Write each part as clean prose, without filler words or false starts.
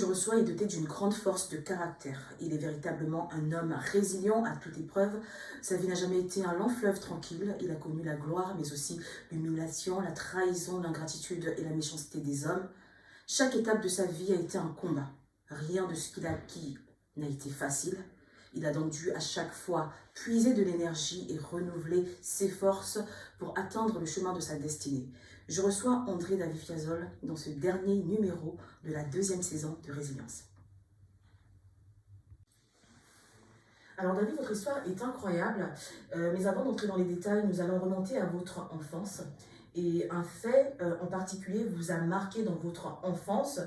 je reçois est doté d'une grande force de caractère. Il est véritablement un homme résilient à toute épreuve. Sa vie n'a jamais été un long fleuve tranquille. Il a connu la gloire, mais aussi l'humiliation, la trahison, l'ingratitude et la méchanceté des hommes. Chaque étape de sa vie a été un combat. Rien de ce qu'il a acquis n'a été facile. Il a donc dû à chaque fois puiser de l'énergie et renouveler ses forces pour atteindre le chemin de sa destinée. Je reçois André David Fiazol dans ce dernier numéro de la 2e saison de Résilience. Alors David, votre histoire est incroyable, mais avant d'entrer dans les détails, nous allons remonter à votre enfance. Et un fait en particulier vous a marqué dans votre enfance,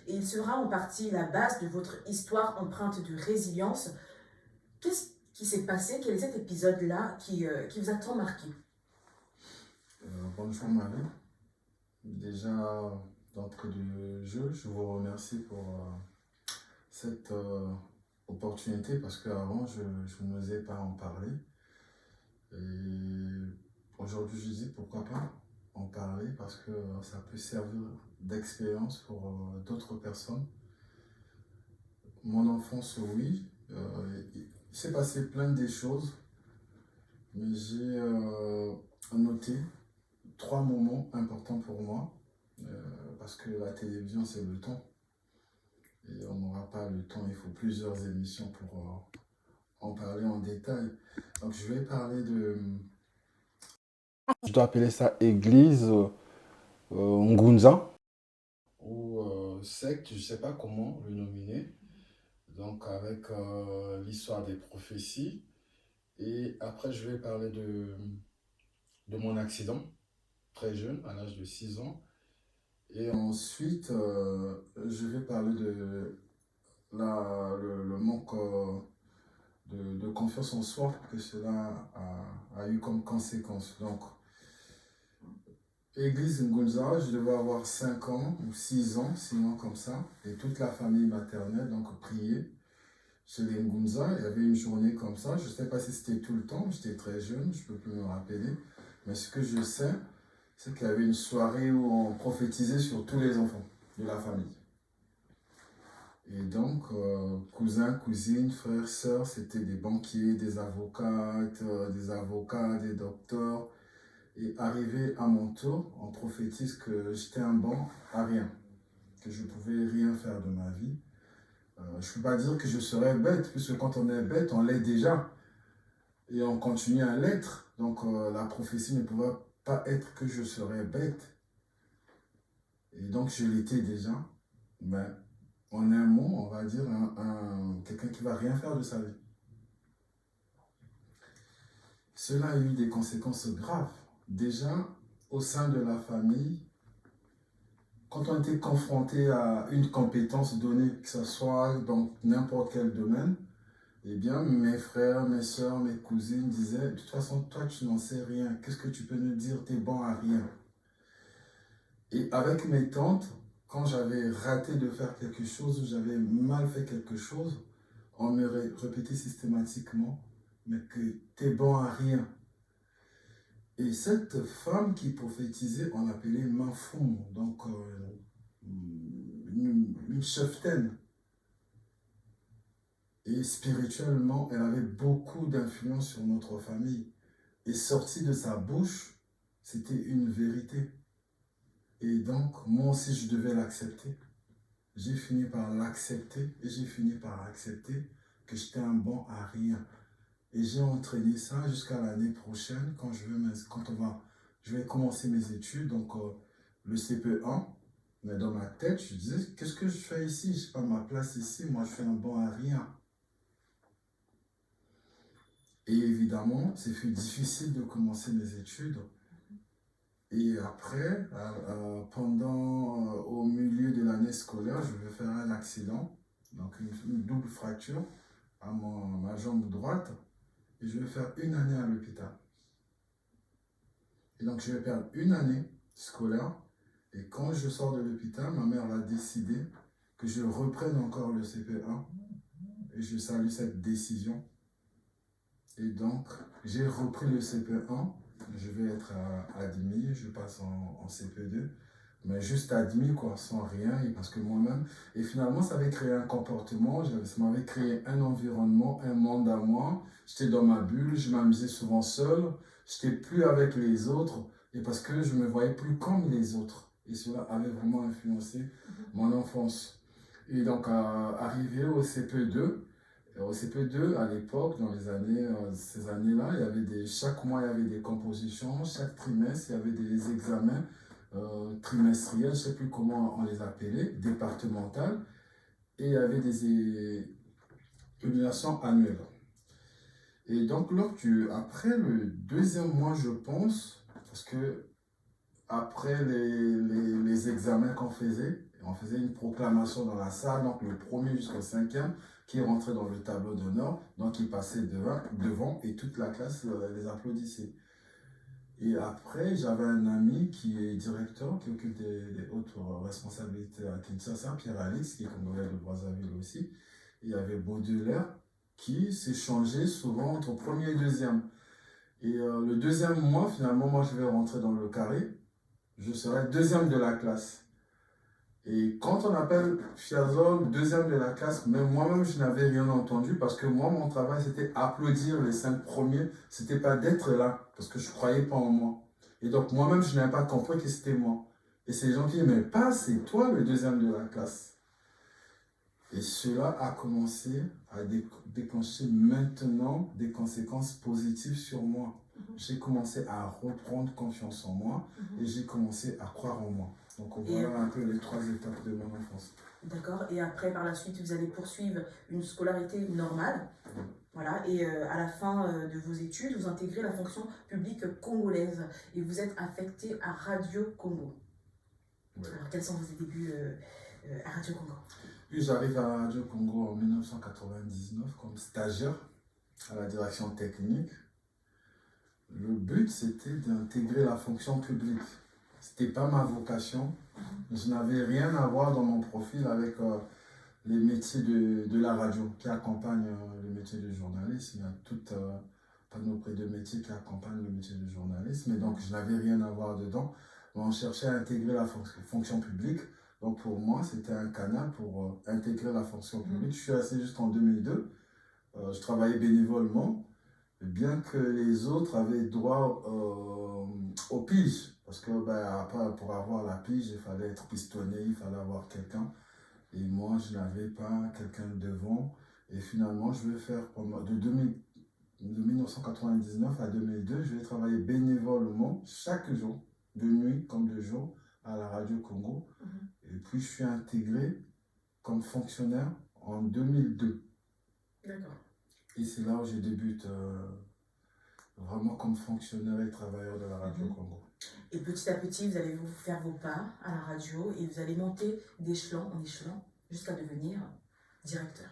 et il sera en partie la base de votre histoire empreinte de résilience. Qu'est-ce qui s'est passé? Quel est cet épisode-là qui vous a tant marqué? Bonjour Marie. Déjà, d'entrée de jeu, je vous remercie pour cette opportunité parce qu'avant, je n'osais pas en parler. Et aujourd'hui, je dis pourquoi pas en parler parce que ça peut servir d'expérience pour d'autres personnes. Mon enfance, oui, il s'est passé plein de choses, mais j'ai noté 3 moments importants pour moi, parce que la télévision, c'est le temps. Et on n'aura pas le temps, il faut plusieurs émissions pour en parler en détail. Donc, je vais parler de... Je dois appeler ça église Ngunza, ou secte, je ne sais pas comment le nominer. Donc, avec l'histoire des prophéties. Et après, je vais parler de mon accident, très jeune, à l'âge de 6 ans. Et ensuite, je vais parler de le manque de confiance en soi que cela a eu comme conséquence. Donc, Église Ngunza, je devais avoir 5 ans ou 6 ans, 6 ans comme ça, et toute la famille maternelle, donc priait chez les Ngunza. Il y avait une journée comme ça, je ne sais pas si c'était tout le temps, j'étais très jeune, je ne peux plus me rappeler, mais ce que je sais, c'est qu'il y avait une soirée où on prophétisait sur tous les enfants de la famille. Et donc, cousins, cousines, frères, sœurs, c'était des banquiers, des avocates, des avocats, des docteurs. Et arrivé à mon tour, on prophétise que j'étais un bon à rien, que je ne pouvais rien faire de ma vie. Je ne peux pas dire que je serais bête, puisque quand on est bête, on l'est déjà. Et on continue à l'être. Donc, la prophétie ne pouvait pas être que je serais bête. Et donc, je l'étais déjà. Mais en un mot, on va dire quelqu'un qui ne va rien faire de sa vie. Cela a eu des conséquences graves. Déjà, au sein de la famille, quand on était confronté à une compétence donnée, que ce soit dans n'importe quel domaine, eh bien, mes frères, mes soeurs, mes cousines disaient, de toute façon, toi, tu n'en sais rien. Qu'est-ce que tu peux nous dire? Tu es bon à rien. Et avec mes tantes, quand j'avais raté de faire quelque chose ou j'avais mal fait quelque chose, on me répétait systématiquement, mais que tu es bon à rien. Et cette femme qui prophétisait, on l'appelait Mafoum, donc une cheftaine. Et spirituellement, elle avait beaucoup d'influence sur notre famille. Et sorti de sa bouche, c'était une vérité. Et donc, moi aussi, je devais l'accepter. J'ai fini par l'accepter et j'ai fini par accepter que j'étais un bon à rien. Et j'ai entraîné ça jusqu'à l'année prochaine quand je vais commencer mes études, donc le CP1. Mais dans ma tête, je disais, qu'est-ce que je fais ici? Je n'ai pas ma place ici, moi je fais un bon à rien. Et évidemment, c'est fut difficile de commencer mes études. Et après, au milieu de l'année scolaire, je vais faire un accident, donc une double fracture à ma jambe droite. Et je vais faire 1 année à l'hôpital. Et donc, je vais perdre 1 année scolaire. Et quand je sors de l'hôpital, ma mère a décidé que je reprenne encore le CP1. Et je salue cette décision. Et donc, j'ai repris le CP1. Je vais être admis, je passe en CP2. mais juste admis, quoi, sans rien, et parce que moi-même, et finalement, ça avait créé un comportement, ça m'avait créé un environnement, un monde à moi. J'étais dans ma bulle, je m'amusais souvent seul, j'étais plus avec les autres, et parce que je me voyais plus comme les autres. Et cela avait vraiment influencé mon enfance. Et donc, arrivé au CP2, au CP2, à l'époque, dans les années, ces années-là, chaque mois, il y avait des compositions, chaque trimestre, il y avait des examens trimestriels, je ne sais plus comment on les appelait, départementales, et il y avait des évaluations annuelles. Et donc, après le deuxième mois, je pense, parce que après les examens qu'on faisait, on faisait une proclamation dans la salle, donc le premier jusqu'au cinquième, qui rentrait dans le tableau d'honneur, donc il passait devant et toute la classe les applaudissait. Et après, j'avais un ami qui est directeur, qui occupe des hautes responsabilités à Kinshasa, Pierre-Alix, qui est congolais de Brazzaville aussi. Il y avait Baudelaire, qui s'échangeait souvent entre premier et deuxième. Et le deuxième mois, finalement, moi, je vais rentrer dans le carré. Je serai deuxième de la classe. Et quand on appelle Fiazol deuxième de la classe, même moi-même, je n'avais rien entendu parce que moi, mon travail, c'était applaudir les 5 premiers. C'était pas d'être là parce que je croyais pas en moi. Et donc, moi-même, je n'avais pas compris que c'était moi. Et c'est les gens qui disent, mais pas, c'est toi le deuxième de la classe. Et cela a commencé à déclencher maintenant des conséquences positives sur moi. J'ai commencé à reprendre confiance en moi et j'ai commencé à croire en moi. Donc voilà un peu les 3 étapes de mon enfance. D'accord. Et après, par la suite, vous allez poursuivre une scolarité normale. Voilà. Et à la fin de vos études, vous intégrez la fonction publique congolaise et vous êtes affecté à Radio Congo. Ouais. Alors, quels sont vos débuts à Radio Congo? Puis j'arrive à Radio Congo en 1999 comme stagiaire à la direction technique. Le but, c'était d'intégrer la fonction publique. Ce n'était pas ma vocation. Je n'avais rien à voir dans mon profil avec les métiers de la radio qui accompagnent le métier de journaliste. Il y a toute panoplie de métiers qui accompagnent le métier de journaliste. Mais donc, je n'avais rien à voir dedans. On cherchait à intégrer la fonction publique. Donc, pour moi, c'était un canal pour intégrer la fonction publique. Je suis resté jusqu'en 2002. Je travaillais bénévolement. Bien que les autres avaient droit aux piges, parce que pour avoir la pige, il fallait être pistonné, il fallait avoir quelqu'un. Et moi, je n'avais pas quelqu'un devant. Et finalement, je vais faire de 1999 à 2002, je vais travailler bénévolement chaque jour, de nuit comme de jour, à la Radio Congo. Et puis, je suis intégré comme fonctionnaire en 2002. D'accord. Et c'est là où je débute vraiment comme fonctionnaire et travailleur de la Radio Congo. Et petit à petit, vous allez vous faire vos pas à la radio et vous allez monter d'échelon en échelon jusqu'à devenir directeur.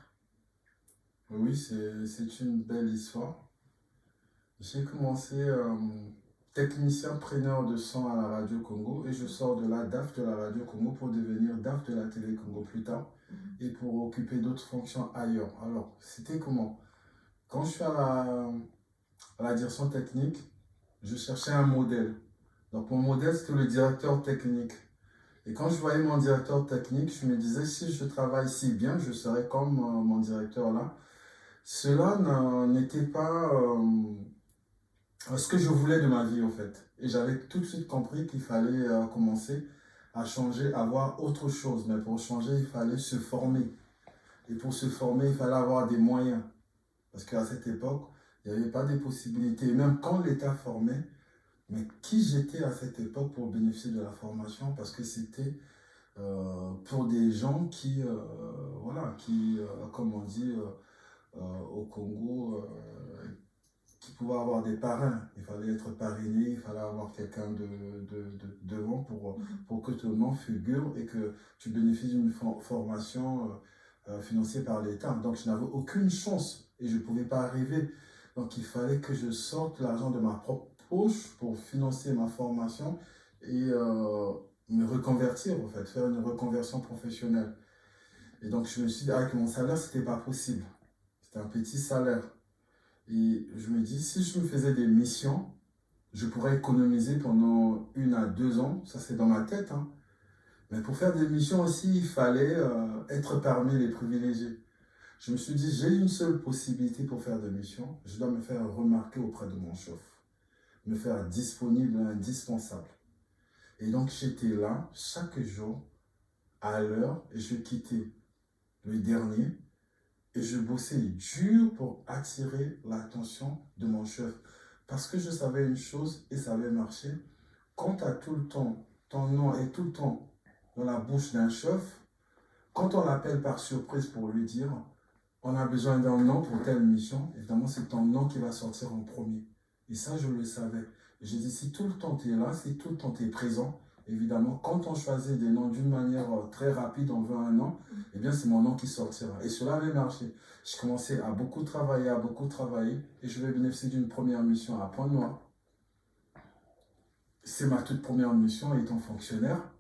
Oui, c'est une belle histoire. J'ai commencé technicien preneur de son à la Radio Congo et je sors de là DAF de la Radio Congo pour devenir DAF de la Télé Congo plus tard et pour occuper d'autres fonctions ailleurs. Alors, c'était comment? Quand je suis à la direction technique, je cherchais un modèle. Donc mon modèle, c'était le directeur technique. Et quand je voyais mon directeur technique, je me disais, si je travaille si bien, je serais comme mon directeur là. Cela n'était pas ce que je voulais de ma vie, en fait. Et j'avais tout de suite compris qu'il fallait commencer à changer, à voir autre chose. Mais pour changer, il fallait se former. Et pour se former, il fallait avoir des moyens. Parce qu'à cette époque, il n'y avait pas de possibilités. Même quand l'État formait, mais qui j'étais à cette époque pour bénéficier de la formation? Parce que c'était pour des gens qui, comme on dit au Congo, qui pouvaient avoir des parrains. Il fallait être parrainé, il fallait avoir quelqu'un devant pour que ton nom figure et que tu bénéficies d'une formation financée par l'État. Donc je n'avais aucune chance et je ne pouvais pas arriver. Donc il fallait que je sorte l'argent de ma propre poche pour financer ma formation et me reconvertir, en fait, faire une reconversion professionnelle. Et donc je me suis dit, avec mon salaire, ce n'était pas possible. C'était un petit salaire. Et je me dis, si je me faisais des missions, je pourrais économiser pendant 1 à 2 ans. Ça, c'est dans ma tête. Hein. Mais pour faire des missions aussi, il fallait être parmi les privilégiés. Je me suis dit, j'ai une seule possibilité pour faire des missions, je dois me faire remarquer auprès de mon chef, me faire disponible, indispensable. Et donc j'étais là chaque jour, à l'heure, et je quittais le dernier, et je bossais dur pour attirer l'attention de mon chef. Parce que je savais une chose, et ça avait marché, quand tu as tout le temps, ton nom est tout le temps dans la bouche d'un chef, quand on l'appelle par surprise pour lui dire, on a besoin d'un nom pour telle mission, évidemment c'est ton nom qui va sortir en premier. Et ça, je le savais. J'ai dit, si tout le temps tu es là, si tout le temps tu es présent, évidemment, quand on choisit des noms d'une manière très rapide, on veut un nom, eh bien c'est mon nom qui sortira. Et cela avait marché. Je commençais à beaucoup travailler, et je vais bénéficier d'une première mission à Pointe-Noire. C'est ma toute première mission étant fonctionnaire.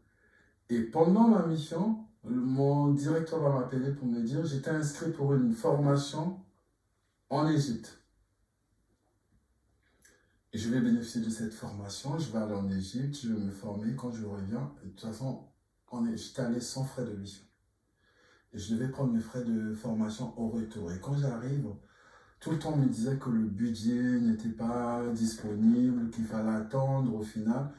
Et pendant ma mission, mon directeur va m'appeler pour me dire, j'étais inscrit pour une formation en Égypte. Et je vais bénéficier de cette formation, je vais aller en Égypte, je vais me former, quand je reviens, de toute façon, j'étais allé sans frais de mission. Et je devais prendre mes frais de formation au retour. Et quand j'arrive, tout le temps on me disait que le budget n'était pas disponible, qu'il fallait attendre. Au final,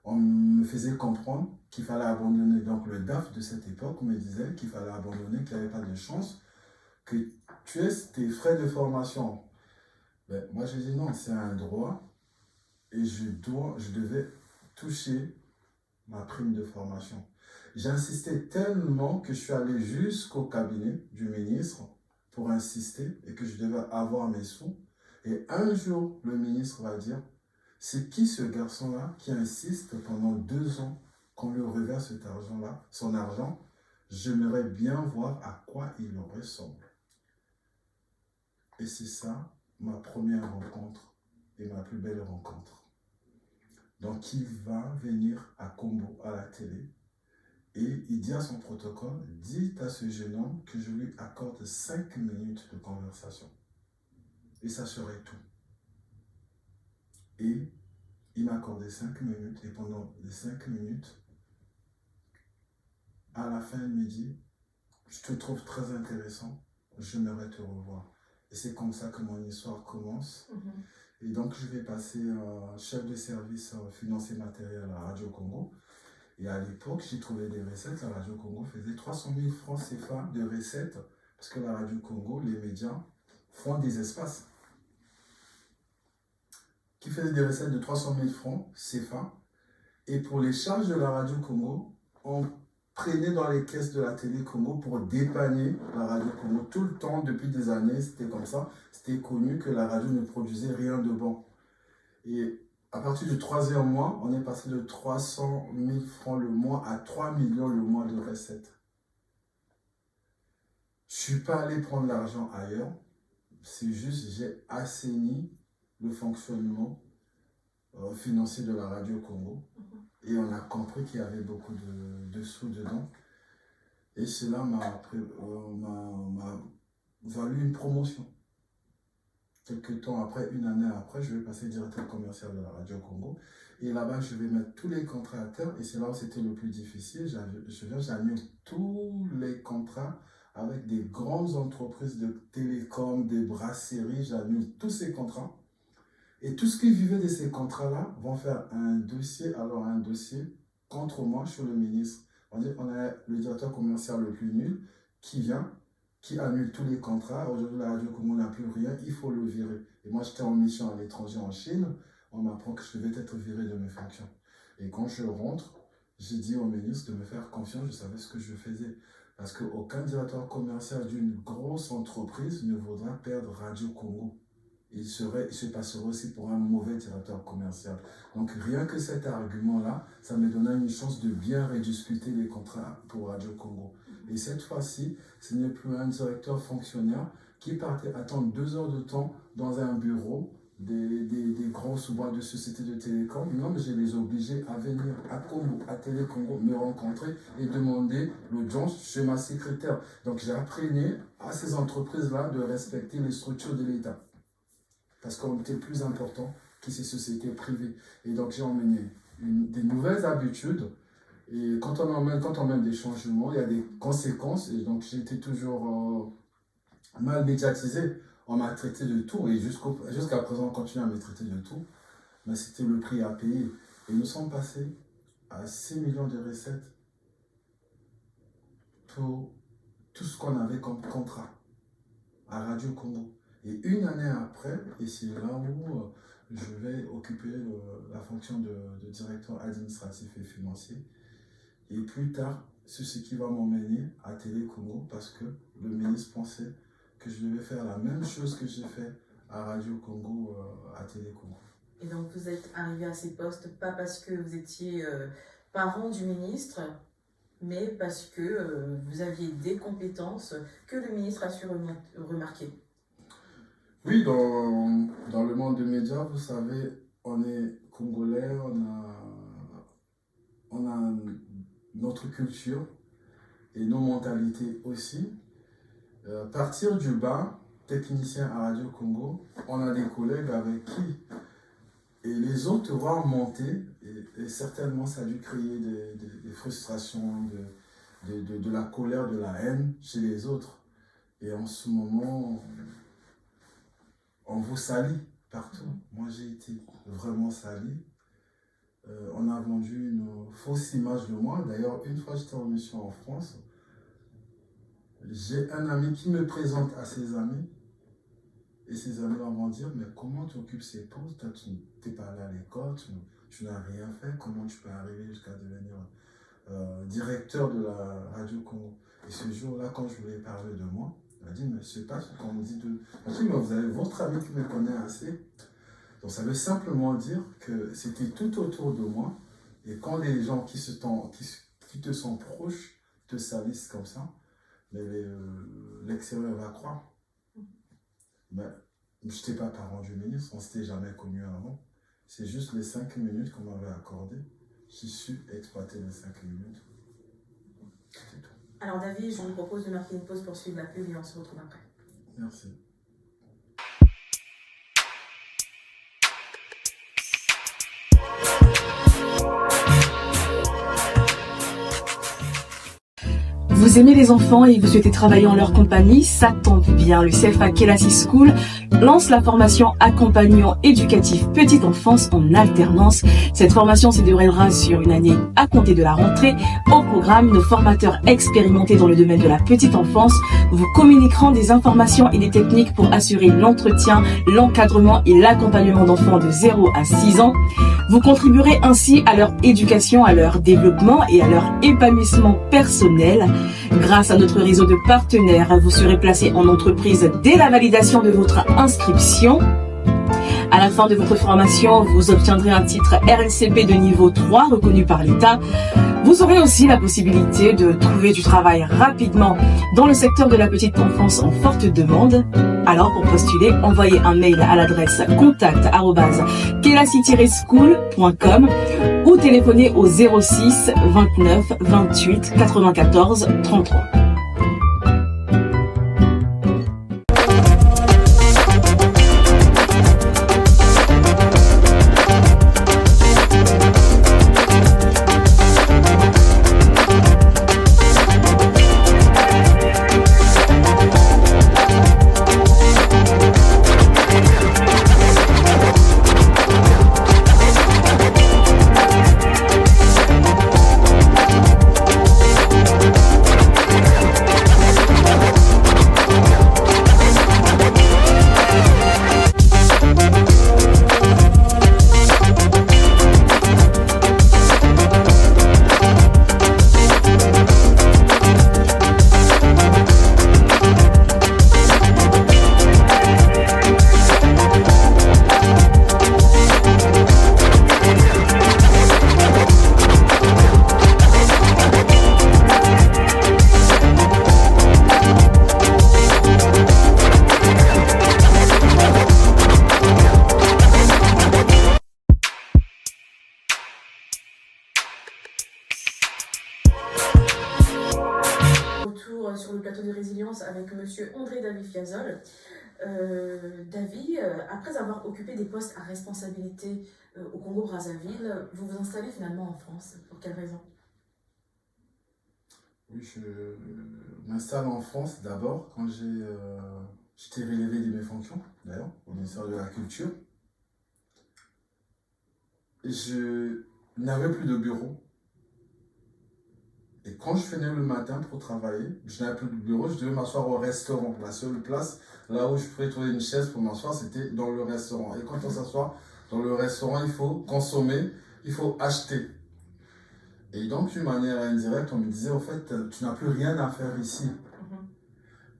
on me faisait comprendre qu'il fallait abandonner. Donc le DAF de cette époque me disait qu'il fallait abandonner, qu'il n'y avait pas de chance, que tu aies tes frais de formation. Ben, moi je dis non, c'est un droit. Et je devais toucher ma prime de formation. J'insistais tellement que je suis allé jusqu'au cabinet du ministre pour insister et que je devais avoir mes sous. Et un jour, le ministre va dire, c'est qui ce garçon-là qui insiste pendant 2 ans qu'on lui reverse cet argent-là, son argent? J'aimerais bien voir à quoi il ressemble. Et c'est ça, ma première rencontre et ma plus belle rencontre. Donc, il va venir à Combo, à la télé, et il dit à son protocole, dites à ce jeune homme que je lui accorde 5 minutes de conversation. Et ça serait tout. Et il m'a accordé 5 minutes, et pendant les 5 minutes, à la fin, il me dit, je te trouve très intéressant, j'aimerais te revoir. Et c'est comme ça que mon histoire commence. Et donc, je vais passer chef de service financier matériel à Radio Congo. Et à l'époque, j'ai trouvé des recettes. La Radio Congo faisait 300 000 francs CFA de recettes. Parce que la Radio Congo, les médias, font des espaces qui faisaient des recettes de 300 000 francs CFA. Et pour les charges de la Radio Congo, on prenait dans les caisses de la télé Congo pour dépanner la Radio Congo. Tout le temps, depuis des années, c'était comme ça. C'était connu que la radio ne produisait rien de bon. Et à partir du 3e mois, on est passé de 300 000 francs le mois à 3 millions le mois de recettes. Je ne suis pas allé prendre l'argent ailleurs. C'est juste, j'ai assaini le fonctionnement financier de la Radio Congo. Et on a compris qu'il y avait beaucoup de sous dedans. Et cela m'a valu une promotion. Quelques temps après, une année après, je vais passer directeur commercial de la Radio Congo. Et là-bas, je vais mettre tous les contrats à terre. Et c'est là où c'était le plus difficile. J'annule tous les contrats avec des grandes entreprises de télécom, des brasseries. J'annule tous ces contrats. Et tout ce qui vivait de ces contrats-là vont faire un dossier contre moi, je suis le ministre. On a le directeur commercial le plus nul qui vient, qui annule tous les contrats. Aujourd'hui, la Radio Congo n'a plus rien, il faut le virer. Et moi, j'étais en mission à l'étranger en Chine. On m'apprend que je devais être viré de mes fonctions. Et quand je rentre, j'ai dit au ministre de me faire confiance, je savais ce que je faisais. Parce qu'aucun directeur commercial d'une grosse entreprise ne voudra perdre Radio Congo. Il se passerait aussi pour un mauvais directeur commercial. Donc rien que cet argument-là, ça me donnait une chance de bien rediscuter les contrats pour Radio Congo. Et cette fois-ci, ce n'est plus un directeur fonctionnaire qui partait attendre 2 heures de temps dans un bureau des grosses boîtes de sociétés de télécom. Non, mais je les obligeais à venir à Congo, à Télé Congo, me rencontrer et demander l'audience chez ma secrétaire. Donc j'apprenais à ces entreprises-là de respecter les structures de l'État. Parce qu'on était plus important que ces sociétés privées. Et donc j'ai emmené des nouvelles habitudes Et quand on mène des changements, il y a des conséquences. Et donc, j'ai été toujours mal médiatisé. On m'a traité de tout. Et jusqu'à présent, on continue à me traiter de tout. Mais c'était le prix à payer. Et nous sommes passés à 6 millions de recettes pour tout ce qu'on avait comme contrat à Radio Congo. Et une année après, et c'est là où je vais occuper la fonction de directeur administratif et financier. Et plus tard, c'est ce qui va m'emmener à Télé Congo parce que le ministre pensait que je devais faire la même chose que j'ai fait à Radio Congo, à Télé Congo. Et donc vous êtes arrivé à ces postes pas parce que vous étiez parent du ministre, mais parce que vous aviez des compétences que le ministre a su remarquer. Oui, dans le monde des médias, vous savez, on est congolais, on a notre culture et nos mentalités aussi. Partir du bas, technicien à Radio Congo, on a des collègues avec qui, et les autres te voient monter, et certainement ça a dû créer des frustrations, de la colère, de la haine chez les autres. Et en ce moment, on vous salit partout. Moi, j'ai été vraiment sali. On a vendu une fausse image de moi. D'ailleurs, une fois j'étais en mission en France, j'ai un ami qui me présente à ses amis. Et ses amis vont dire, mais comment tu occupes ces postes? Toi, tu n'es pas allé à l'école, tu n'as rien fait. Comment tu peux arriver jusqu'à devenir directeur de la Radio Congo? Et ce jour-là, quand je lui ai parlé de moi, il m'a dit, mais je ne sais pas ce qu'on me dit de... Je dit, mais vous avez votre ami qui me connaît assez. Donc ça veut simplement dire que c'était tout autour de moi. Et quand les gens qui te sont proches te salissent comme ça, l'extérieur va croire. Mais je n'étais pas parent du ministre, on ne s'était jamais connu avant. C'est juste les 5 minutes qu'on m'avait accordées. J'ai su exploiter les 5 minutes. C'est tout. Alors David, je vous propose de marquer une pause pour suivre la pub et on se retrouve après. Merci. Vous aimez les enfants et vous souhaitez travailler en leur compagnie, ça tombe bien. Le CFA Kelasi School lance la formation accompagnant éducatif petite enfance en alternance. Cette formation se déroulera sur une année à compter de la rentrée. Au programme, nos formateurs expérimentés dans le domaine de la petite enfance vous communiqueront des informations et des techniques pour assurer l'entretien, l'encadrement et l'accompagnement d'enfants de 0 à 6 ans. Vous contribuerez ainsi à leur éducation, à leur développement et à leur épanouissement personnel. Grâce à notre réseau de partenaires, vous serez placé en entreprise dès la validation de votre inscription. À la fin de votre formation, vous obtiendrez un titre RNCP de niveau 3 reconnu par l'État. Vous aurez aussi la possibilité de trouver du travail rapidement dans le secteur de la petite enfance en forte demande. Alors pour postuler, envoyez un mail à l'adresse contact@kelasi-school.com ou téléphonez au 06 29 28 94 33. Sur le plateau de résilience avec monsieur André David Fiazol. David, après avoir occupé des postes à responsabilité au Congo-Brazzaville, vous vous installez finalement en France. Pour quelle raison? Oui, je m'installe en France d'abord quand j'étais relevé de mes fonctions, d'ailleurs, au ministère de la Culture. Je n'avais plus de bureau. Et quand je venais le matin pour travailler, je n'avais plus de bureau, je devais m'asseoir au restaurant. La seule place, là où je pouvais trouver une chaise pour m'asseoir, c'était dans le restaurant. Et quand on s'assoit dans le restaurant, il faut consommer, il faut acheter. Et donc, d'une manière indirecte, on me disait, au fait, tu n'as plus rien à faire ici.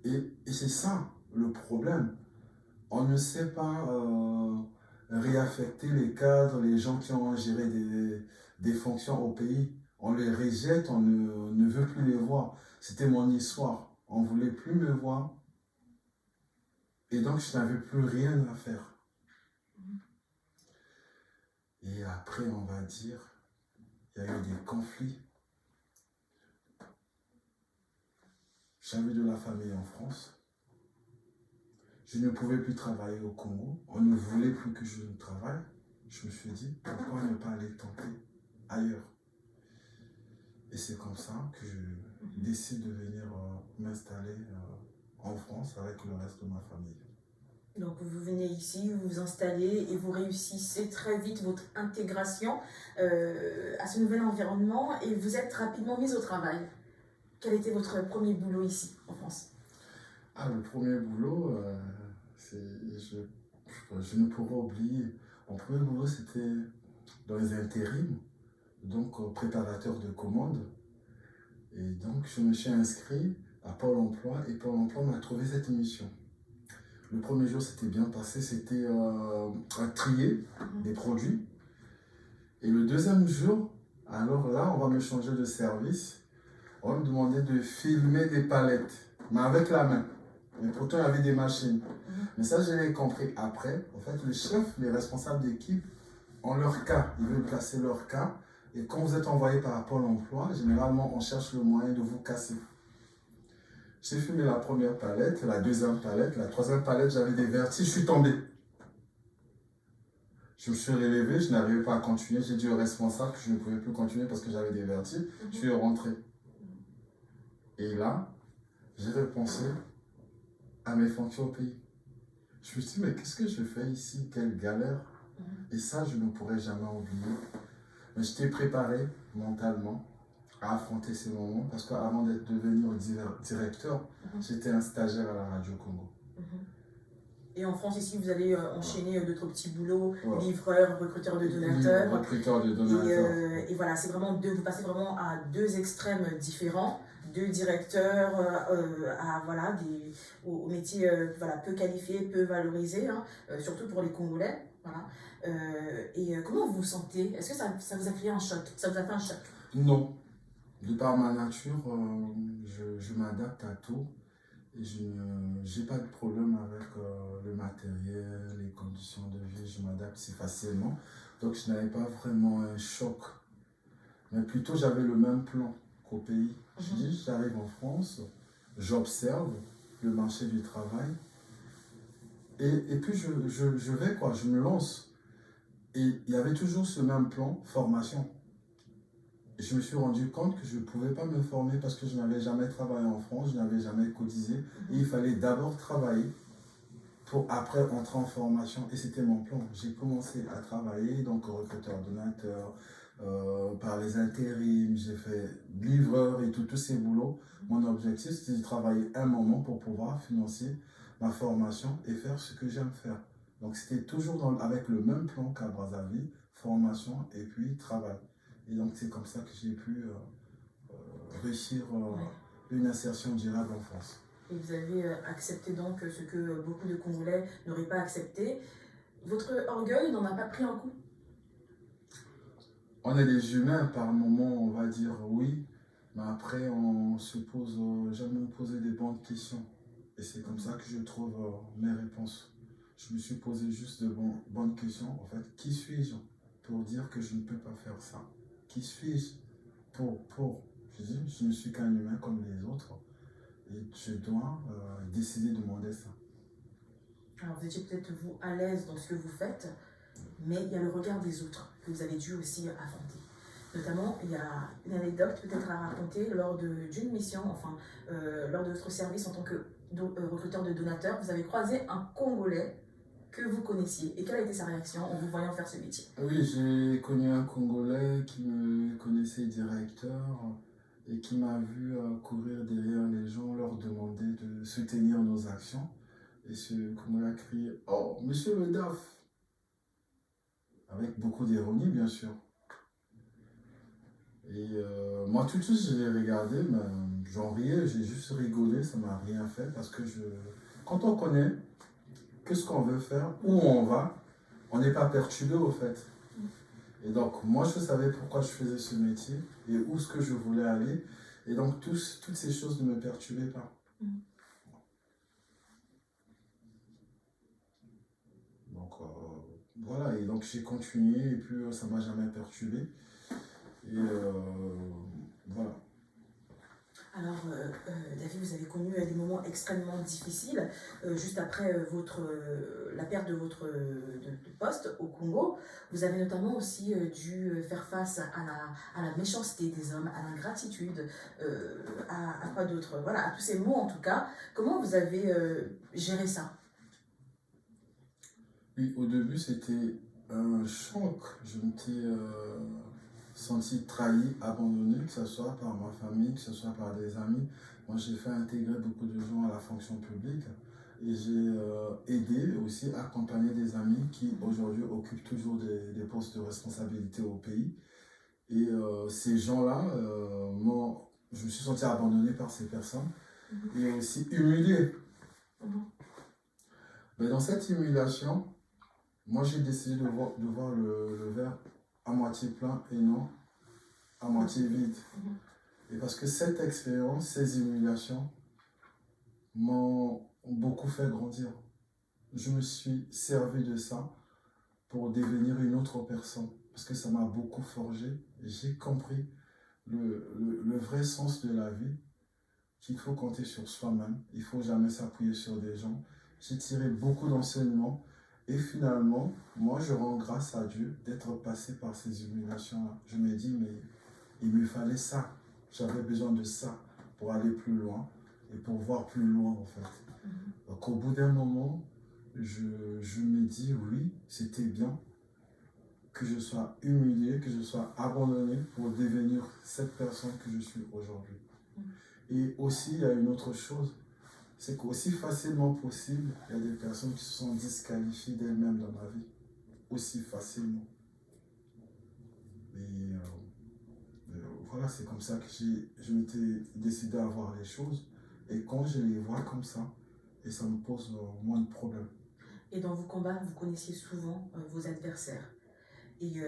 Et c'est ça le problème. On ne sait pas réaffecter les cadres, les gens qui ont géré des fonctions au pays. On les rejette, on ne veut plus les voir. C'était mon histoire. On ne voulait plus me voir. Et donc, je n'avais plus rien à faire. Et après, on va dire, il y a eu des conflits. J'avais de la famille en France. Je ne pouvais plus travailler au Congo. On ne voulait plus que je travaille. Je me suis dit, pourquoi ne pas aller tenter ailleurs? Et c'est comme ça que je décide de venir m'installer en France avec le reste de ma famille. Donc vous venez ici, vous vous installez et vous réussissez très vite votre intégration à ce nouvel environnement et vous êtes rapidement mis au travail. Quel était votre premier boulot ici, en France? Ah, le premier boulot, je ne pourrais oublier. Mon premier boulot, c'était dans les intérims, donc préparateur de commandes. Et donc, je me suis inscrit à Pôle emploi et Pôle emploi m'a trouvé cette mission. Le premier jour, c'était bien passé, c'était à trier des produits. Et le deuxième jour, alors là, on va me changer de service. On va me demander de filmer des palettes, mais avec la main. Mais pourtant, il y avait des machines. Mais ça, je l'ai compris après. En fait, le chef, les responsables d'équipe ont leur cas. Ils veulent placer leur cas. Et quand vous êtes envoyé par Pôle emploi, généralement, on cherche le moyen de vous casser. J'ai filmé la première palette, la deuxième palette, la troisième palette, j'avais des vertiges, je suis tombé. Je me suis relevé, je n'arrivais pas à continuer. J'ai dit au responsable que je ne pouvais plus continuer parce que j'avais des vertiges. Je suis rentré. Et là, j'ai repensé à mes fonctions au pays. Je me suis dit, mais qu'est-ce que je fais ici? Quelle galère! Et ça, je ne pourrais jamais oublier. Mais j'étais préparé mentalement à affronter ces moments parce qu'avant de devenir directeur, j'étais un stagiaire à la Radio Congo. Et en France, ici, vous allez enchaîner d'autres petits boulots, livreur, recruteur de donateurs. Recruteur de donateurs. Et voilà, c'est vraiment vous passez vraiment à deux extrêmes différents, deux directeurs à voilà au métier voilà peu qualifié, peu valorisé, hein, surtout pour les Congolais. Voilà. Comment vous vous sentez? Est-ce que ça vous a créé un choc? Ça vous a fait un choc? Non. De par ma nature, je m'adapte à tout. Et je n'ai pas de problème avec le matériel, les conditions de vie, je m'adapte si facilement. Donc je n'avais pas vraiment un choc. Mais plutôt j'avais le même plan qu'au pays. Je dis, j'arrive en France, j'observe le marché du travail. Et puis je vais quoi, je me lance. Et il y avait toujours ce même plan, formation. Et je me suis rendu compte que je ne pouvais pas me former parce que je n'avais jamais travaillé en France, je n'avais jamais cotisé. Et il fallait d'abord travailler pour après entrer en formation. Et c'était mon plan. J'ai commencé à travailler, donc recruteur, donateur, par les intérims, j'ai fait livreur et tous ces boulots. Mon objectif, c'était de travailler un moment pour pouvoir financer ma formation et faire ce que j'aime faire. Donc c'était toujours avec le même plan qu'à Brazzaville, formation et puis travail. Et donc, c'est comme ça que j'ai pu réussir une insertion durable en France. Et vous avez accepté donc ce que beaucoup de Congolais n'auraient pas accepté. Votre orgueil n'en a pas pris un coup? On est des humains, par moments, on va dire oui, mais après, on se pose, jamais me poser des bonnes questions. Et c'est comme ça que je trouve mes réponses. Je me suis posé juste de bonnes questions. En fait, qui suis-je pour dire que je ne peux pas faire ça? Qui suis-je je dis, je ne suis qu'un humain comme les autres et je dois décider de mon destin. Alors vous étiez peut-être vous à l'aise dans ce que vous faites, mais il y a le regard des autres que vous avez dû aussi affronter. Notamment, il y a une anecdote peut-être à raconter d'une mission, lors de votre service en tant que recruteur de donateurs, vous avez croisé un Congolais que vous connaissiez. Et quelle a été sa réaction en vous voyant faire ce métier? Oui, j'ai connu un Congolais qui me connaissait directeur et qui m'a vu courir derrière les gens, leur demander de soutenir nos actions. Et ce Congolais a crié: «Oh, monsieur le DAF!» Avec beaucoup d'ironie, bien sûr. Et moi, tout de suite, je l'ai regardé, mais j'en riais, j'ai juste rigolé, ça m'a rien fait parce que quand on connaît qu'est-ce qu'on veut faire, où on va, on n'est pas perturbé au fait. Et donc, moi, je savais pourquoi je faisais ce métier et où est-ce que je voulais aller. Et donc, toutes ces choses ne me perturbaient pas. Donc, voilà, et donc j'ai continué et puis ça ne m'a jamais perturbé. Et voilà. Alors, David, vous avez connu des moments extrêmement difficiles juste après la perte de votre de poste au Congo. Vous avez notamment aussi dû faire face à la méchanceté des hommes, à l'ingratitude, à quoi d'autre? Voilà, à tous ces mots en tout cas. Comment vous avez géré ça? Oui, au début, c'était un choc. Je m'étais senti trahi, abandonné, que ce soit par ma famille, que ce soit par des amis. Moi, j'ai fait intégrer beaucoup de gens à la fonction publique et j'ai aidé aussi, accompagné des amis qui aujourd'hui occupent toujours des postes de responsabilité au pays. Et ces gens-là, je me suis senti abandonné par ces personnes et aussi humilié. Mais dans cette humiliation, moi, j'ai décidé de voir le verre à moitié plein et non à moitié vide. Et parce que cette expérience, ces humiliations m'ont beaucoup fait grandir. Je me suis servi de ça pour devenir une autre personne. Parce que ça m'a beaucoup forgé. J'ai compris le vrai sens de la vie, qu'il faut compter sur soi-même. Il ne faut jamais s'appuyer sur des gens. J'ai tiré beaucoup d'enseignements. Et finalement, moi, je rends grâce à Dieu d'être passé par ces humiliations-là. Je me dis, mais il me fallait ça. J'avais besoin de ça pour aller plus loin et pour voir plus loin, en fait. Donc, au bout d'un moment, je me dis, oui, c'était bien que je sois humilié, que je sois abandonné pour devenir cette personne que je suis aujourd'hui. Et aussi, il y a une autre chose. C'est qu'aussi facilement possible, il y a des personnes qui se sont disqualifiées d'elles-mêmes dans ma vie. Aussi facilement. Et voilà, c'est comme ça que je m'étais décidé à voir les choses. Et quand je les vois comme ça, et ça me pose moins de problèmes. Et dans vos combats, vous connaissiez souvent vos adversaires. Et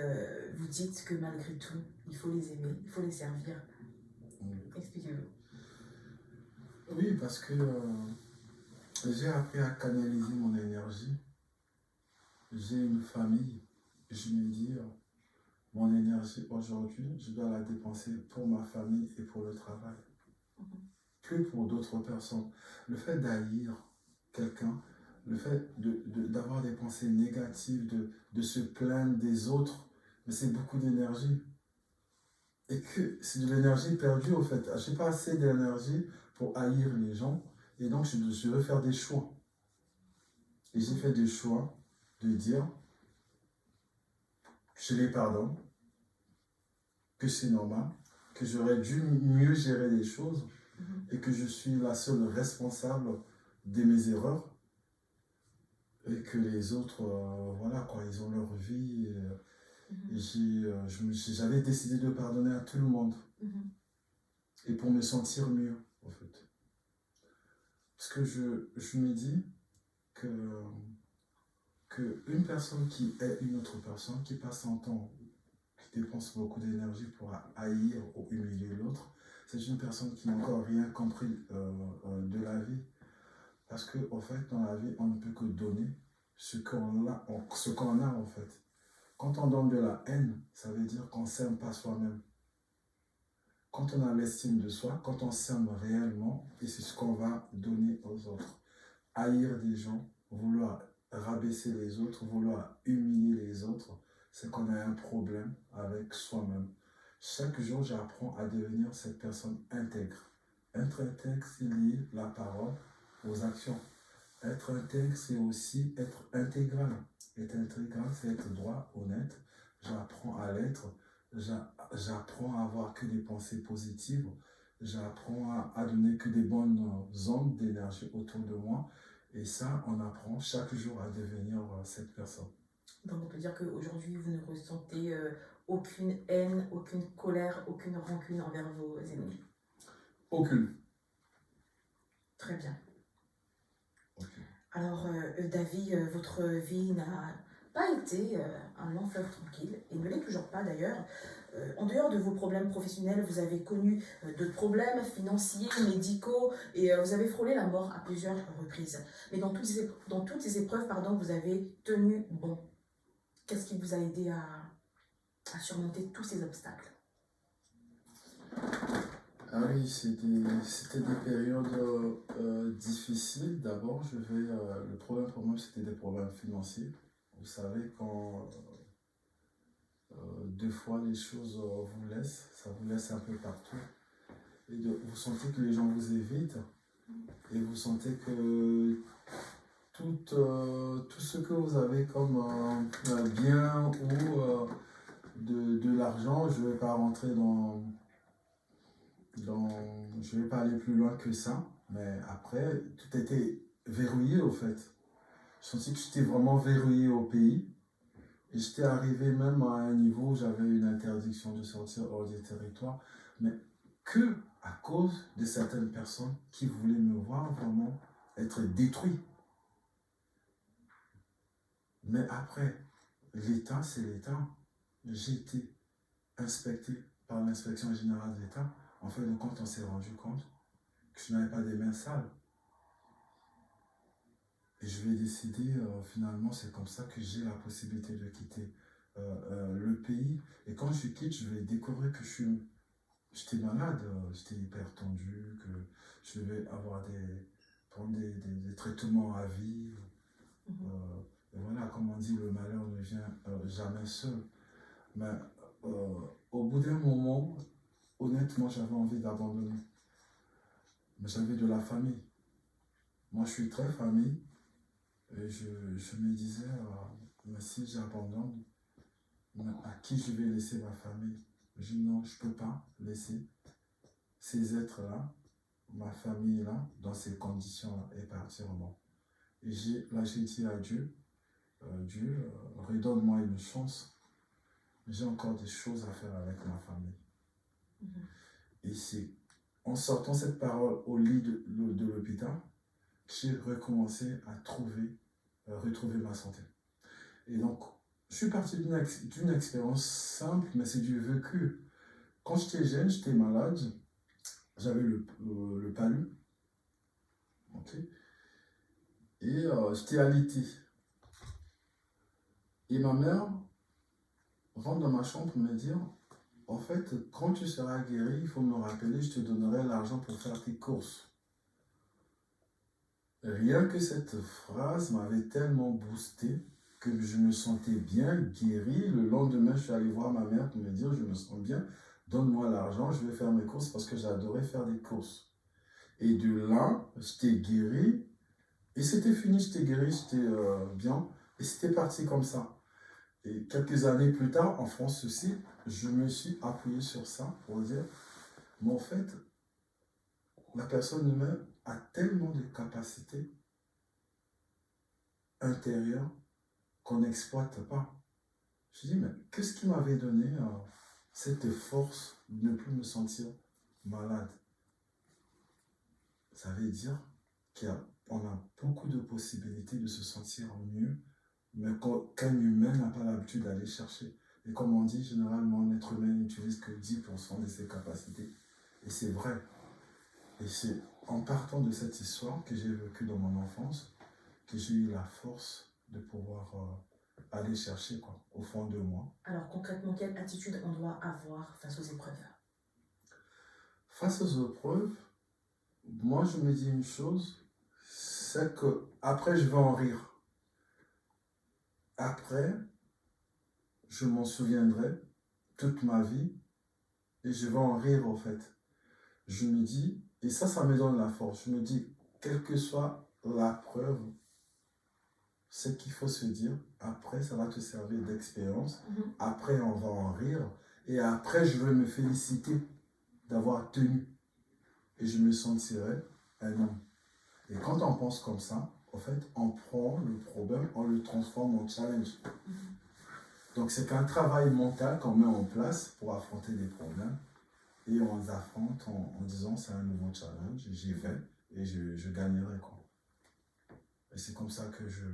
vous dites que malgré tout, il faut les aimer, il faut les servir. Expliquez-vous. Oui, parce que j'ai appris à canaliser mon énergie. J'ai une famille. Je me dis, mon énergie aujourd'hui, je dois la dépenser pour ma famille et pour le travail. Plus pour d'autres personnes. Le fait d'haïr quelqu'un, le fait d'avoir des pensées négatives, de se plaindre des autres, mais c'est beaucoup d'énergie. Et que c'est de l'énergie perdue, au fait. Je n'ai pas assez d'énergie pour haïr les gens. Et donc, je veux faire des choix. Et j'ai fait des choix de dire, je les pardonne, que c'est normal, que j'aurais dû mieux gérer les choses et que je suis la seule responsable de mes erreurs et que les autres, voilà quoi, ils ont leur vie. J'avais décidé de pardonner à tout le monde et pour me sentir mieux, en fait. Parce que je me dis que une personne qui est une autre personne, qui passe son temps, qui dépense beaucoup d'énergie pour haïr ou humilier l'autre, c'est une personne qui n'a encore rien compris de la vie. Parce qu'en fait, dans la vie, on ne peut que donner ce qu'on a en fait. Quand on donne de la haine, ça veut dire qu'on ne s'aime pas soi-même. Quand on a l'estime de soi, quand on s'aime réellement, et c'est ce qu'on va donner aux autres. Haïr des gens, vouloir rabaisser les autres, vouloir humilier les autres, c'est qu'on a un problème avec soi-même. Chaque jour, j'apprends à devenir cette personne intègre. Être intègre, c'est lier la parole aux actions. Être intègre, c'est aussi être intégral. Être intégral, c'est être droit, honnête. J'apprends à l'être. J'apprends à avoir que des pensées positives. J'apprends à donner que des bonnes ondes d'énergie autour de moi. Et ça, on apprend chaque jour à devenir cette personne. Donc on peut dire qu'aujourd'hui, vous ne ressentez aucune haine, aucune colère, aucune rancune envers vos ennemis. Aucune. Très bien. Aucune. Alors, David, votre vie n'a pas été un long fleuve tranquille, et ne l'est toujours pas d'ailleurs. En dehors de vos problèmes professionnels, vous avez connu d'autres problèmes financiers, médicaux, et vous avez frôlé la mort à plusieurs reprises. Mais dans toutes ces épreuves, vous avez tenu bon. Qu'est-ce qui vous a aidé à surmonter tous ces obstacles? Ah oui, c'était des périodes difficiles. D'abord, le problème pour moi, c'était des problèmes financiers. Vous savez, quand deux fois les choses ça vous laisse un peu partout. Et vous sentez que les gens vous évitent. Et vous sentez que tout ce que vous avez comme bien ou de l'argent, je ne vais pas rentrer je ne vais pas aller plus loin que ça, mais après, tout était verrouillé au fait. Je sentais que j'étais vraiment verrouillé au pays. Et j'étais arrivé même à un niveau où j'avais une interdiction de sortir hors du territoire, mais que à cause de certaines personnes qui voulaient me voir vraiment être détruit. Mais après, l'État, c'est l'État. J'ai été inspecté par l'inspection générale de l'État. En fait, de compte, on s'est rendu compte que je n'avais pas des mains sales. Et je vais décider, finalement, c'est comme ça que j'ai la possibilité de quitter le pays. Et quand je quitte, je vais découvrir que j'étais malade, j'étais hyper tendu, que je devais prendre des traitements à vie. Et voilà, comme on dit, le malheur ne vient jamais seul. Mais au bout d'un moment, honnêtement, j'avais envie d'abandonner. Mais j'avais de la famille. Moi, je suis très famille. Et je me disais, mais si j'abandonne, à qui je vais laisser ma famille? Je dis non, je ne peux pas laisser ces êtres-là, ma famille-là, dans ces conditions-là, et partir bon. Et j'ai dit à Dieu, Dieu, redonne-moi une chance. J'ai encore des choses à faire avec ma famille. Et c'est en sortant cette parole au lit de l'hôpital que j'ai recommencé à retrouver ma santé. Et donc, je suis parti d'une expérience simple, mais c'est du vécu. Quand j'étais jeune, j'étais malade, j'avais le palu, okay. Et j'étais alité. Et ma mère rentre dans ma chambre pour me dire, en fait, quand tu seras guéri, il faut me rappeler, je te donnerai l'argent pour faire tes courses. Rien que cette phrase m'avait tellement boosté que je me sentais bien, guéri. Le lendemain, je suis allé voir ma mère pour me dire, je me sens bien, donne-moi l'argent, je vais faire mes courses parce que j'adorais faire des courses. Et de là, j'étais guéri. Et c'était fini, j'étais guéri, j'étais bien. Et c'était parti comme ça. Et quelques années plus tard, en France aussi, je me suis appuyé sur ça pour dire, mais en fait, la personne humaine a tellement de capacités intérieures qu'on n'exploite pas. Je dis, mais qu'est-ce qui m'avait donné cette force de ne plus me sentir malade? Ça veut dire qu'on a beaucoup de possibilités de se sentir mieux, mais qu'un humain n'a pas l'habitude d'aller chercher. Et comme on dit, généralement, l'être humain n'utilise que 10% de ses capacités. Et c'est vrai. Et c'est en partant de cette histoire que j'ai vécue dans mon enfance que j'ai eu la force de pouvoir aller chercher au fond de moi. Alors concrètement, quelle attitude on doit avoir face aux épreuves? Face aux épreuves, moi je me dis une chose, c'est que après je vais en rire. Après, je m'en souviendrai toute ma vie et je vais en rire en fait. Je me dis, et ça me donne la force. Je me dis, quelle que soit la preuve, ce qu'il faut se dire, après ça va te servir d'expérience, après on va en rire, et après je vais me féliciter d'avoir tenu, et je me sentirai un homme. Et quand on pense comme ça, en fait, on prend le problème, on le transforme en challenge. Donc c'est qu'un travail mental qu'on met en place pour affronter des problèmes, et on les affronte en disant c'est un nouveau challenge, j'y vais, et je gagnerai quoi. Et c'est comme ça que je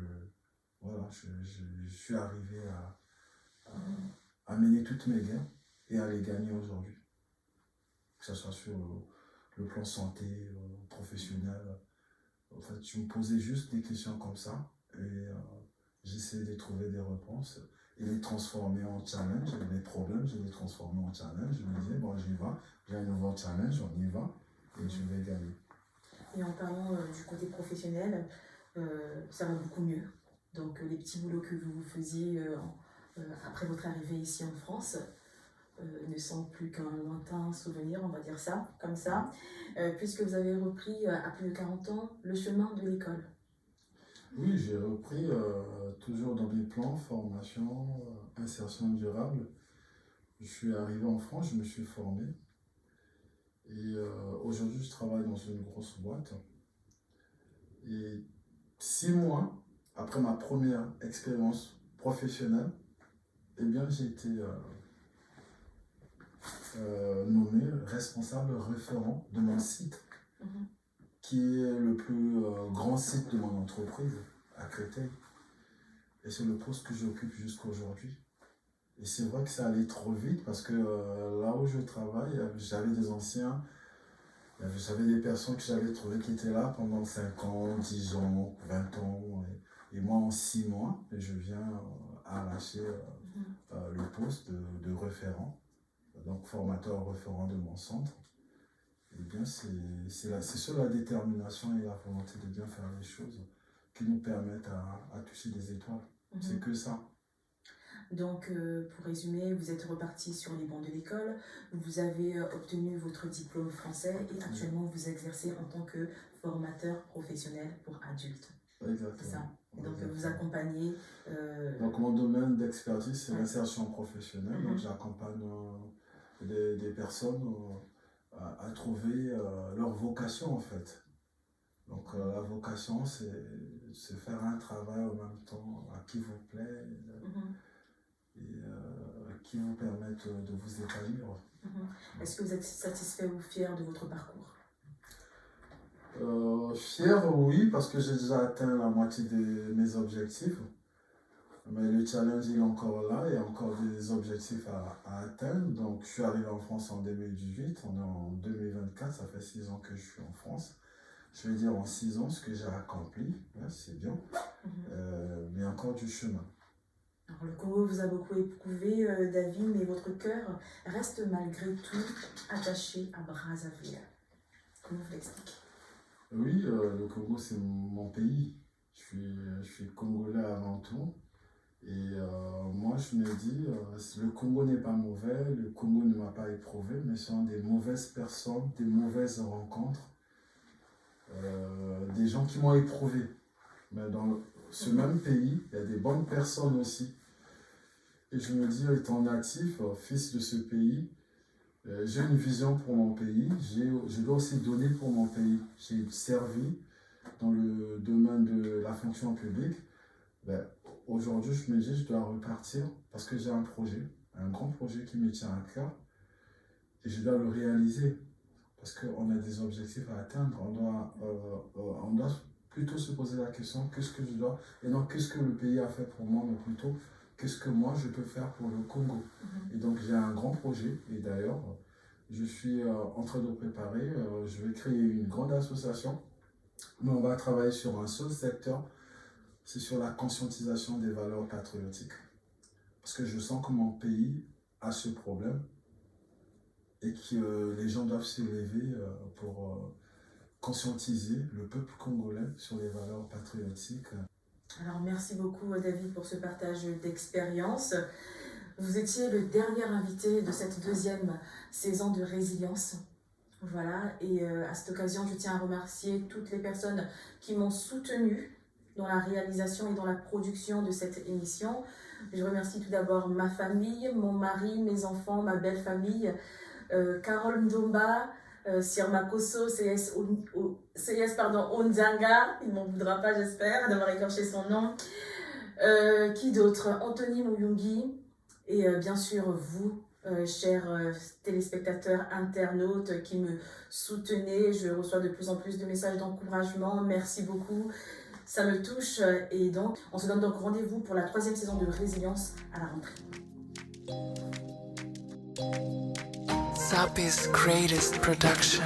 suis arrivé à mener toutes mes guerres et à les gagner aujourd'hui. Que ce soit sur le plan santé, professionnel. En fait, je me posais juste des questions comme ça et j'essayais de trouver des réponses et les transformer en challenge. Les problèmes, je les transformais en challenge. Je me disais, bon, j'y vais, j'ai un nouveau challenge, on y va et je vais gagner. Et en parlant du côté professionnel, ça va beaucoup mieux. Donc les petits boulots que vous faisiez après votre arrivée ici en France ne sont plus qu'un lointain souvenir, on va dire ça, comme ça, puisque vous avez repris à plus de 40 ans le chemin de l'école. Oui, j'ai repris toujours dans mes plans, formation, insertion durable. Je suis arrivé en France, je me suis formé et aujourd'hui je travaille dans une grosse boîte. Et 6 mois après ma première expérience professionnelle, eh bien j'ai été nommé responsable référent de mon site, qui est le plus grand site de mon entreprise à Créteil. Et c'est le poste que j'occupe jusqu'à aujourd'hui. Et c'est vrai que ça allait trop vite parce que là où je travaille, j'avais des anciens, j'avais des personnes que j'avais trouvées qui étaient là pendant 5 ans, 10 ans, 20 ans. Et moi, en 6 mois, je viens arracher le poste de référent, donc formateur référent de mon centre. Eh bien, c'est sur la détermination et la volonté de bien faire les choses qui nous permettent à toucher des étoiles. C'est que ça. Donc, pour résumer, vous êtes reparti sur les bancs de l'école, vous avez obtenu votre diplôme français et actuellement vous exercez en tant que formateur professionnel pour adultes. Exactement. C'est ça. Donc, vous accompagnez... Donc, mon domaine d'expertise, c'est l'insertion professionnelle. Donc, j'accompagne des personnes à trouver leur vocation, en fait. Donc, la vocation, c'est faire un travail en même temps qui vous plaît et qui vous permette de vous épanouir. Est-ce que vous êtes satisfait ou fier de votre parcours? Fier, oui, parce que j'ai déjà atteint la moitié de mes objectifs. Mais le challenge il est encore là, il y a encore des objectifs à atteindre. Donc, je suis arrivé en France en 2018, on est en 2024, ça fait 6 ans que je suis en France. Je vais dire en 6 ans ce que j'ai accompli, c'est bien, mais encore du chemin. Alors, le Congo vous a beaucoup éprouvé, David, mais votre cœur reste malgré tout attaché à Brazzaville. Comment vous l'expliquez? Oui, le Congo c'est mon pays. Je suis congolais avant tout. Et moi je me dis, le Congo n'est pas mauvais, le Congo ne m'a pas éprouvé, mais ce sont des mauvaises personnes, des mauvaises rencontres, des gens qui m'ont éprouvé. Mais dans ce même pays, il y a des bonnes personnes aussi. Et je me dis, étant natif, fils de ce pays, j'ai une vision pour mon pays, je dois aussi donner pour mon pays. J'ai servi dans le domaine de la fonction publique. Aujourd'hui, je me dis, je dois repartir parce que j'ai un projet, un grand projet qui me tient à cœur et je dois le réaliser parce qu'on a des objectifs à atteindre. On doit plutôt se poser la question, qu'est-ce que je dois, et non qu'est-ce que le pays a fait pour moi, mais plutôt qu'est-ce que moi je peux faire pour le Congo. Et donc j'ai un grand projet et d'ailleurs, je suis en train de préparer, je vais créer une grande association, mais on va travailler sur un seul secteur. C'est sur la conscientisation des valeurs patriotiques. Parce que je sens que mon pays a ce problème et que les gens doivent se lever pour conscientiser le peuple congolais sur les valeurs patriotiques. Alors merci beaucoup David pour ce partage d'expérience. Vous étiez le dernier invité de cette deuxième saison de Résilience. Voilà, et à cette occasion, je tiens à remercier toutes les personnes qui m'ont soutenue dans la réalisation et dans la production de cette émission. Je remercie tout d'abord ma famille, mon mari, mes enfants, ma belle famille, Carole Ndomba, Sirma Koso, CS Onzanga, il ne m'en voudra pas j'espère d'avoir écorché son nom. Qui d'autre? Anthony Mouyungi et bien sûr vous, chers téléspectateurs, internautes qui me soutenez. Je reçois de plus en plus de messages d'encouragement. Merci beaucoup. Ça me touche et donc on se donne donc rendez-vous pour la 3e saison de Résilience à la rentrée. Sapi's greatest production.